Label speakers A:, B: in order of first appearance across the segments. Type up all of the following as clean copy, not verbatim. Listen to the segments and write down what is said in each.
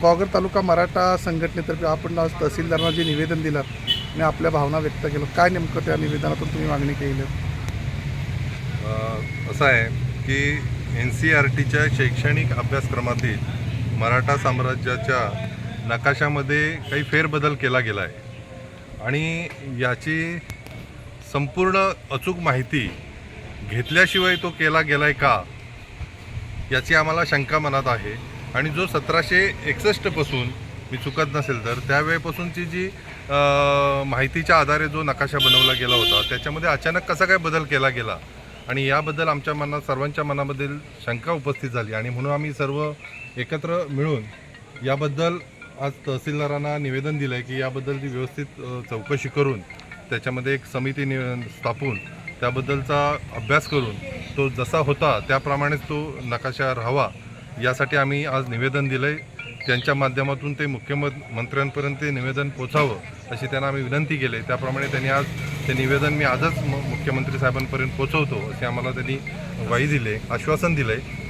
A: कॉगर तालुका मराठा संघटनेतर्फे आपण आज तहसीलदारांना जे निवेदन दिलं आणि आपल्या भावना व्यक्त केलं, काय नेमकं त्या निवेदनातून तुम्ही मागणी केली?
B: असं आहे की NCERTच्या शैक्षणिक अभ्यासक्रमातील मराठा साम्राज्याच्या नकाशामध्ये काही फेरबदल केला गेला आहे आणि याची संपूर्ण अचूक माहिती घेतल्याशिवाय तो केला गेला आहे का याची आम्हाला शंका मनात आहे. आणि जो 1761 पासून मी चुकत नसेल तर त्यावेळेपासूनची जी माहितीच्या आधारे जो नकाशा बनवला गेला होता त्याच्यामध्ये अचानक कसा काय बदल केला गेला आणि याबद्दल आमच्या मनात सर्वांच्या मनामध्ये शंका उपस्थित झाली आणि म्हणून आम्ही सर्व एकत्र मिळून याबद्दल आज तहसीलदारांना निवेदन दिलं आहे की याबद्दलची व्यवस्थित चौकशी करून त्याच्यामध्ये एक समिती स्थापून त्याबद्दलचा अभ्यास करून तो जसा होता त्याप्रमाणेच तो नकाशा राहावा यासाठी आम्ही आज निवेदन दिलं आहे. त्यांच्या माध्यमातून ते मुख्यमंत्र्यांपर्यंत ते निवेदन पोचावं अशी त्यांना आम्ही विनंती केली. त्याप्रमाणे त्यांनी आज ते निवेदन मी आजच मुख्यमंत्री साहेबांपर्यंत पोचवतो असे आम्हाला त्यांनी ग्वाही दिले, आश्वासन दिलं आहे.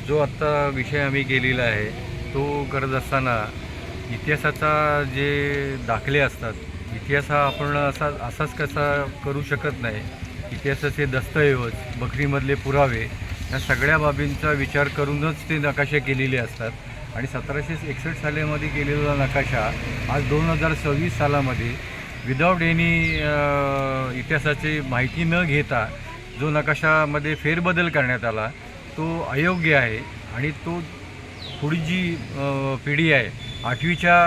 C: जो आत्ता विषय आम्ही केलेला आहे तो करत असताना इतिहासाचा जे दाखले असतात, इतिहास हा आपण असाच कसा करू शकत नाही. इतिहासाचे दस्तऐवज, बखरीमधले पुरावे या सगळ्या बाबींचा विचार करूनच ते नकाशे केलेले असतात आणि 1761 सालामध्ये केलेला नकाशा आज 2026 सालामध्ये विदाऊट एनी इतिहासाची माहिती न घेता जो नकाशामध्ये फेरबदल करण्यात आला तो अयोग्य आहे आणि तो पुढी जी पिढी आहे 8वीच्या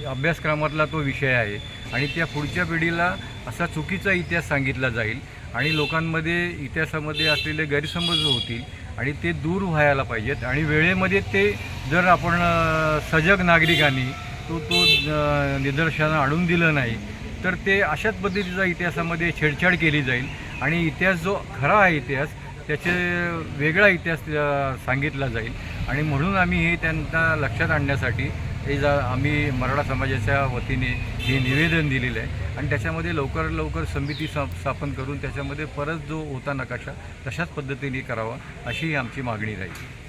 C: अभ्यासक्रमातला तो विषय आहे आणि त्या पुढच्या पिढीला असा चुकीचा इतिहास सांगितला जाईल आणि लोकांमध्ये इतिहासामध्ये असलेले गैरसमज होतील आणि ते दूर व्हायला पाहिजेत आणि वेळेमध्ये ते जर आपण सजग नागरिकांनी तो निदर्शनं आणून दिलं नाही तर ते अशाच पद्धतीचा इतिहासामध्ये छेडछाड केली जाईल आणि इतिहास जो खरा आहे इतिहास त्याचे वेगळा इतिहास सांगितला जाईल आणि म्हणून आम्ही हे त्यांना लक्षात आणण्यासाठी आम्ही मराठा समाजाच्या वतीने हे निवेदन दिलेलं आहे आणि त्याच्यामध्ये लवकर समिती स्थापन करून त्याच्यामध्ये परत जो होता नकाशा तशाच पद्धतीने करावा अशी आमची मागणी राहील.